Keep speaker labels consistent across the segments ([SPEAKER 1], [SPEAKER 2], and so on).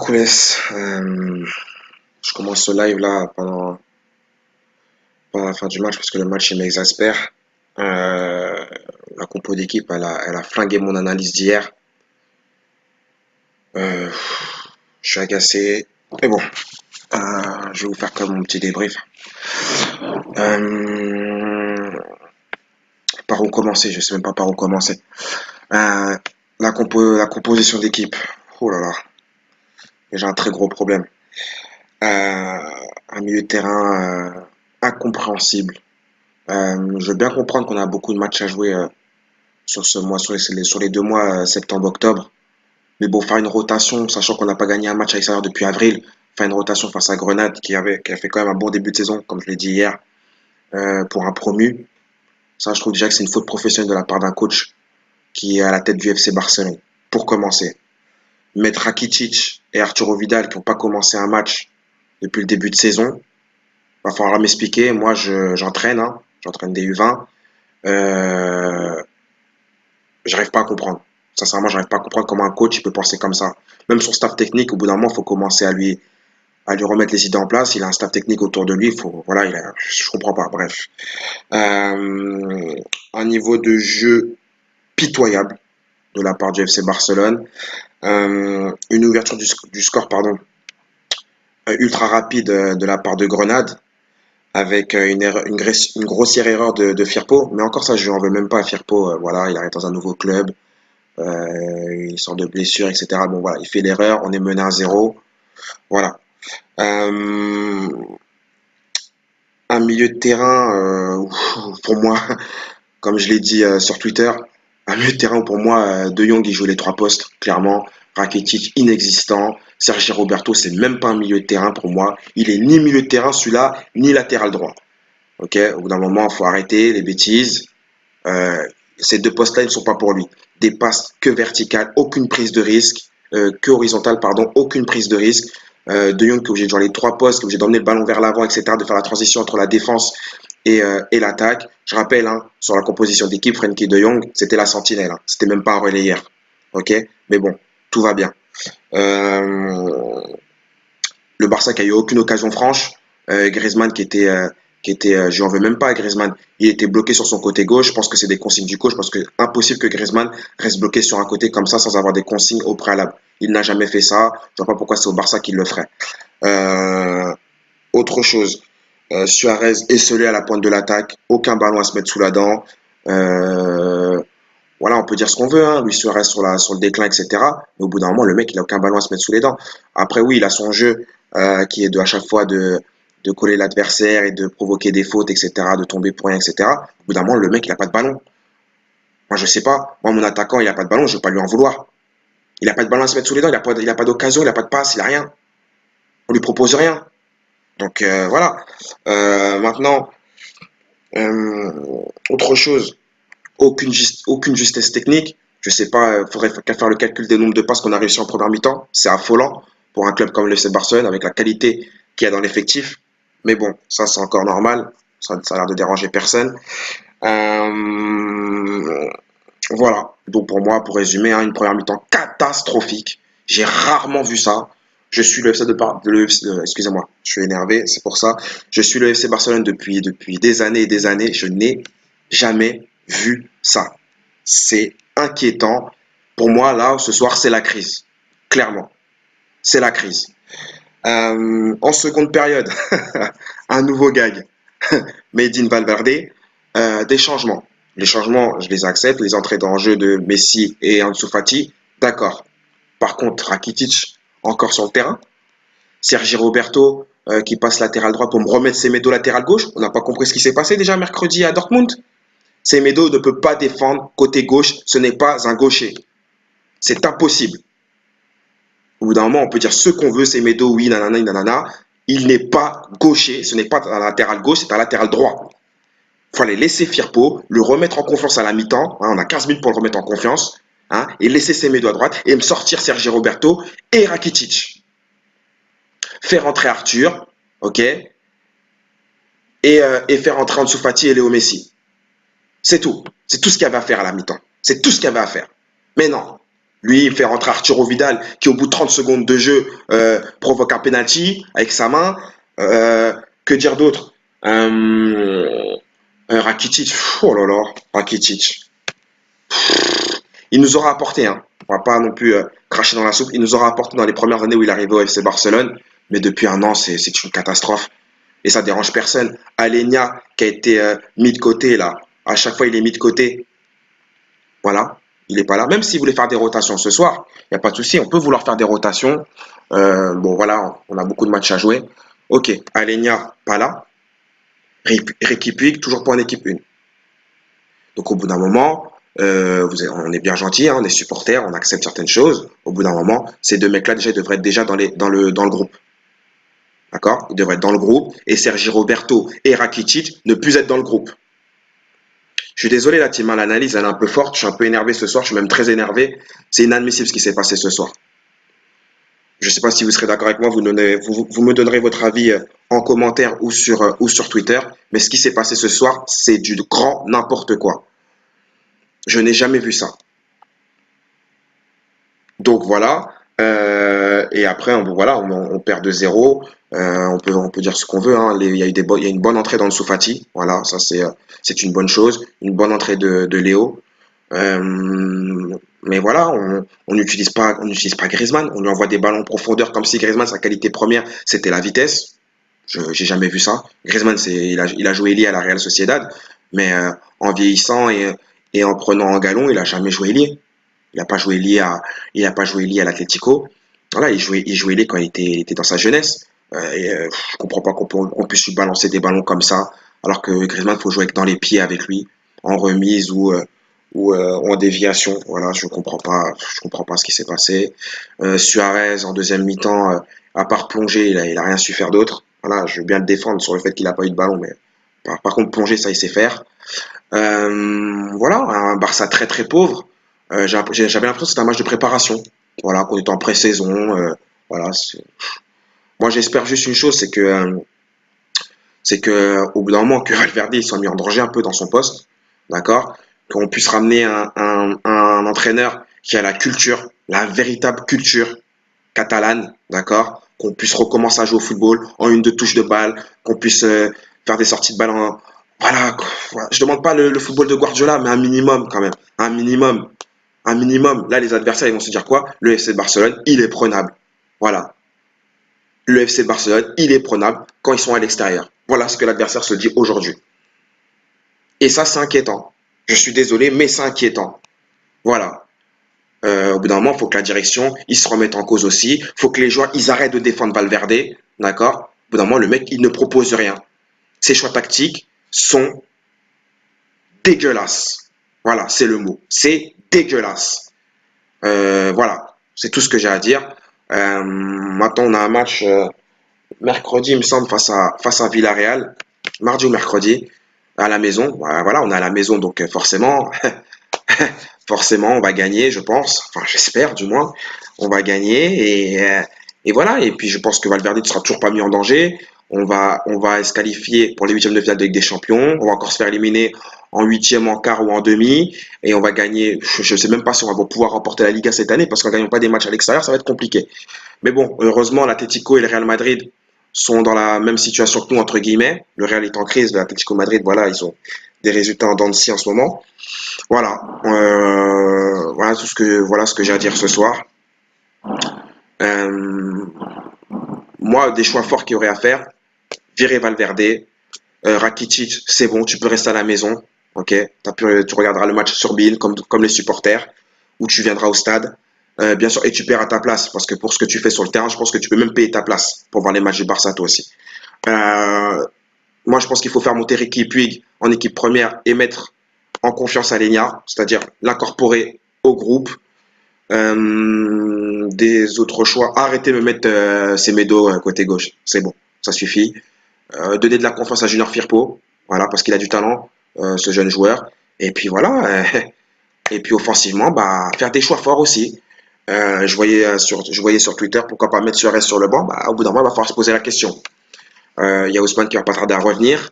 [SPEAKER 1] Coucou je commence ce live là pendant la fin du match parce que le match il m'exaspère. Euh, la compo d'équipe elle a flingué mon analyse d'hier. Euh, je suis agacé. Mais bon, je vais vous faire comme mon petit débrief. Euh, par où commencer? Je sais même pas par où commencer. Euh, la composition d'équipe. Oh là là, j'ai un très gros problème. Un milieu de terrain incompréhensible. Je veux bien comprendre qu'on a beaucoup de matchs à jouer sur ce mois, sur les 2 mois, septembre-octobre. Mais bon, faire une rotation, sachant qu'on n'a pas gagné un match à l'extérieur depuis avril, faire une rotation face à Grenade, qui a fait quand même un bon début de saison, comme je l'ai dit hier, pour un promu. Ça, je trouve déjà que c'est une faute professionnelle de la part d'un coach qui est à la tête du FC Barcelone. Pour commencer, mettre Rakitic et Arturo Vidal qui n'ont pas commencé un match depuis le début de saison, va falloir m'expliquer. Moi, j'entraîne, hein, j'entraîne des U20. Euh, J'arrive pas à comprendre. Sincèrement, j'arrive pas à comprendre comment un coach il peut penser comme ça. Même son staff technique, au bout d'un moment, il faut commencer à lui remettre les idées en place. Il a un staff technique autour de lui. Faut, voilà, je comprends pas. Bref, un niveau de jeu pitoyable de la part du FC Barcelone. Une ouverture du score, pardon, ultra rapide de la part de Grenade, avec une grossière erreur de Firpo. Mais encore ça, je lui en veux même pas à Firpo. Voilà, il arrive dans un nouveau club. Il sort de blessure, etc. Bon, voilà, il fait l'erreur, on est mené à 0. Voilà. Euh, un milieu de terrain, pour moi, comme je l'ai dit sur Twitter, un milieu de terrain où pour moi, De Jong, il joue les 3 postes, clairement. Rakitic, inexistant. Sergi Roberto, c'est même pas un milieu de terrain pour moi. Il est ni milieu de terrain, celui-là, ni latéral droit. Ok, au bout d'un moment, il faut arrêter les bêtises. Euh, Ces 2 postes-là, ils ne sont pas pour lui. Des passes que verticales, aucune prise de risque, que horizontale, pardon, aucune prise de risque. De Jong qui est obligé de jouer les 3 postes, qui est obligé d'emmener le ballon vers l'avant, etc., de faire la transition entre la défense et l'attaque. Je rappelle, hein, sur la composition d'équipe, Frenkie de Jong, c'était la sentinelle. Hein. C'était même pas un relayeur. Ok, mais bon, tout va bien. Euh, le Barça qui a eu aucune occasion franche. Griezmann je n'en veux même pas à Griezmann. Il était bloqué sur son côté gauche. Je pense que c'est des consignes du coach parce que impossible que Griezmann reste bloqué sur un côté comme ça sans avoir des consignes au préalable. Il n'a jamais fait ça. Je ne vois pas pourquoi c'est au Barça qu'il le ferait. Euh, Autre chose. Suarez esselé à la pointe de l'attaque. Aucun ballon à se mettre sous la dent. Euh, voilà, on peut dire ce qu'on veut, hein, Luis Suarez sur le déclin, etc. Mais au bout d'un moment, le mec, il a aucun ballon à se mettre sous les dents. Après, oui, il a son jeu qui est à chaque fois de coller l'adversaire et de provoquer des fautes, etc., de tomber pour rien, etc. Au bout d'un moment, le mec, il a pas de ballon. Moi, je sais pas. Moi, mon attaquant, il a pas de ballon, je vais pas lui en vouloir. Il a pas de ballon à se mettre sous les dents, il a pas d'occasion, il a pas de passe, il a rien. On lui propose rien. Donc voilà. Maintenant, autre chose, aucune justesse technique. Je sais pas, il faudrait qu'à faire le calcul des nombres de passes qu'on a réussi en première mi-temps. C'est affolant pour un club comme le FC Barcelone avec la qualité qu'il y a dans l'effectif. Mais bon, ça c'est encore normal. Ça a l'air de déranger personne. Euh, voilà. Donc pour moi, pour résumer, hein, une première mi-temps catastrophique. J'ai rarement vu ça. Je suis le FC excusez-moi, je suis énervé, c'est pour ça. Je suis le FC Barcelone depuis des années et des années. Je n'ai jamais vu ça. C'est inquiétant. Pour moi, là, ce soir, c'est la crise. Clairement, c'est la crise. En seconde période, un nouveau gag. Made in Valverde. Des changements. Les changements, je les accepte. Les entrées dans le jeu de Messi et Ansu Fati, d'accord. Par contre, Rakitic, encore sur le terrain. Sergi Roberto, qui passe latéral droit pour me remettre Semedo latéral gauche. On n'a pas compris ce qui s'est passé déjà mercredi à Dortmund. Semedo ne peut pas défendre côté gauche. Ce n'est pas un gaucher. C'est impossible. Au bout d'un moment, on peut dire ce qu'on veut. Semedo, oui, nanana, nanana. Il n'est pas gaucher. Ce n'est pas un latéral gauche, c'est un latéral droit. Il faut aller laisser Firpo, le remettre en confiance à la mi-temps. Hein, on a 15 minutes pour le remettre en confiance. Hein, et laisser Semedo à droite et me sortir Sergi Roberto et Rakitic. Faire entrer Arthur, ok, et faire entrer Ansu Fati et Léo Messi. C'est tout. C'est tout ce qu'il y avait à faire à la mi-temps. C'est tout ce qu'il y avait à faire. Mais non. Lui, il fait rentrer Arturo Vidal, qui au bout de 30 secondes de jeu provoque un penalty avec sa main. Que dire d'autre? Rakitic, oh là là, Rakitic. Il nous aura apporté, hein. On va pas non plus cracher dans la soupe. Il nous aura apporté dans les premières années où il est arrivé au FC Barcelone, mais depuis un an, c'est une catastrophe. Et ça dérange personne. Alenia, qui a été mis de côté là, à chaque fois il est mis de côté. Voilà, il n'est pas là. Même s'il voulait faire des rotations ce soir, il n'y a pas de souci. On peut vouloir faire des rotations. Bon, voilà, on a beaucoup de matchs à jouer. Ok, Alenia, pas là. Ricky Puig, toujours pas en équipe 1. Donc au bout d'un moment, on est bien gentil, hein, on est supporters, on accepte certaines choses. Au bout d'un moment, ces deux mecs-là déjà ils devraient être déjà dans le groupe. D'accord? Ils devraient être dans le groupe. Et Sergi Roberto et Rakitic ne plus être dans le groupe. Je suis désolé, la team, hein, l'analyse elle est un peu forte. Je suis un peu énervé ce soir, je suis même très énervé. C'est inadmissible ce qui s'est passé ce soir. Je ne sais pas si vous serez d'accord avec moi, vous me donnerez votre avis en commentaire ou sur Twitter. Mais ce qui s'est passé ce soir, c'est du grand n'importe quoi. Je n'ai jamais vu ça. Donc voilà. Et après, voilà, on perd de zéro. On peut dire ce qu'on veut, hein. Il y a une bonne entrée dans le Soufati. Voilà, ça c'est une bonne chose. Une bonne entrée de Léo. Mais voilà, on n'utilise pas Griezmann. On lui envoie des ballons en profondeur comme si Griezmann, sa qualité première, c'était la vitesse. J'ai jamais vu ça. Griezmann, il a joué ailier à la Real Sociedad, mais en vieillissant et en prenant en galon, il a jamais joué ailier. Il n'a pas joué lié à, il a pas joué lié à l'Atlético. Voilà, il jouait lié quand il était dans sa jeunesse. Je comprends pas qu'on puisse lui balancer des ballons comme ça, alors que Griezmann faut jouer dans les pieds avec lui, en remise ou en déviation. Voilà, je comprends pas ce qui s'est passé. Suarez en deuxième mi-temps, à part plonger, il a rien su faire d'autre. Voilà, je veux bien le défendre sur le fait qu'il n'a pas eu de ballon, mais par contre plonger ça il sait faire. Voilà, un Barça très très pauvre. J'avais l'impression que c'était un match de préparation. Voilà, qu'on était en pré-saison. Voilà. Moi, j'espère juste une chose, c'est que au bout d'un moment, que Valverde il soit mis en danger un peu dans son poste, d'accord, qu'on puisse ramener un entraîneur qui a la culture, la véritable culture catalane, d'accord, qu'on puisse recommencer à jouer au football en une deux touches de balle, qu'on puisse faire des sorties de balle en, voilà, quoi. Voilà. Je demande pas le football de Guardiola, mais un minimum quand même, un minimum. Un minimum. Là, les adversaires, ils vont se dire quoi? Le FC de Barcelone, il est prenable. Voilà. Le FC de Barcelone, il est prenable quand ils sont à l'extérieur. Voilà ce que l'adversaire se dit aujourd'hui. Et ça, c'est inquiétant. Je suis désolé, mais c'est inquiétant. Voilà. Au bout d'un moment, il faut que la direction, ils se remettent en cause aussi. Il faut que les joueurs, ils arrêtent de défendre Valverde. D'accord? Au bout d'un moment, le mec, il ne propose rien. Ses choix tactiques sont dégueulasses. Voilà, c'est le mot. C'est dégueulasse. Voilà, c'est tout ce que j'ai à dire. Maintenant, on a un match mercredi, il me semble, face à Villarreal. Mardi ou mercredi, à la maison. Voilà, on est à la maison, donc forcément, forcément, on va gagner, je pense. Enfin, j'espère, du moins. On va gagner et voilà. Et puis, je pense que Valverde ne sera toujours pas mis en danger. On va se qualifier pour les huitièmes de finale de Ligue des Champions. On va encore se faire éliminer en huitième, en quart ou en demi. Et on va gagner. Je ne sais même pas si on va pouvoir remporter la Liga cette année parce qu'en gagnant pas des matchs à l'extérieur, ça va être compliqué. Mais bon, heureusement, l'Atlético et le Real Madrid sont dans la même situation que nous, entre guillemets. Le Real est en crise, l'Atlético Madrid, voilà, ils ont des résultats en dents de scie en ce moment. Voilà, voilà ce que j'ai à dire ce soir. Euh, Moi, des choix forts qu'il y aurait à faire, virer Valverde, Rakitic, c'est bon, tu peux rester à la maison, ok. Tu regarderas le match sur BeIN comme les supporters, ou tu viendras au stade. Bien sûr, et tu paieras ta place, parce que pour ce que tu fais sur le terrain, je pense que tu peux même payer ta place pour voir les matchs du Barça toi aussi. Euh, Moi, je pense qu'il faut faire monter Ricky Puig en équipe première et mettre en confiance à Lenia, c'est-à-dire l'incorporer au groupe. Des autres choix. Arrêtez de me mettre Semedo côté gauche. C'est bon, ça suffit. Donner de la confiance à Junior Firpo, voilà, parce qu'il a du talent, ce jeune joueur. Et puis voilà. Et puis offensivement, bah, faire des choix forts aussi. Je voyais sur Twitter, pourquoi pas mettre Suarez sur le banc. Bah, au bout d'un moment, il va falloir se poser la question. Il y a Ousmane qui va pas tarder à revenir.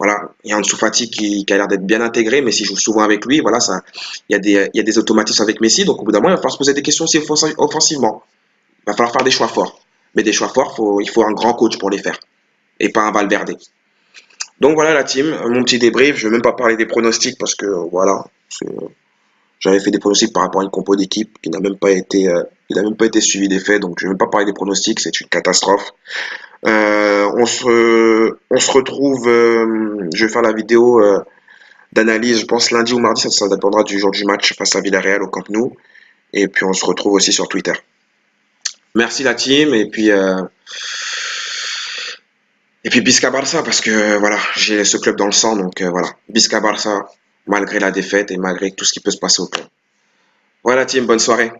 [SPEAKER 1] Voilà, il y a Ansu Fati qui a l'air d'être bien intégré, Messi joue souvent avec lui. Voilà, ça, il y a des automatismes avec Messi. Donc au bout d'un moment, il va falloir se poser des questions aussi offensivement. Il va falloir faire des choix forts. Mais des choix forts, il faut un grand coach pour les faire et pas un Valverde. Donc voilà la team, mon petit débrief. Je ne vais même pas parler des pronostics parce que voilà, j'avais fait des pronostics par rapport à une compo d'équipe qui n'a même pas été, suivi des faits. Donc je ne vais même pas parler des pronostics, c'est une catastrophe. On se retrouve. Je vais faire la vidéo d'analyse, je pense lundi ou mardi, ça dépendra du jour du match face à Villarreal au Camp Nou. Et puis on se retrouve aussi sur Twitter. Merci la team et puis Bisca Barça parce que voilà, j'ai ce club dans le sang donc voilà, Bisca Barça malgré la défaite et malgré tout ce qui peut se passer au club. Voilà team, bonne soirée.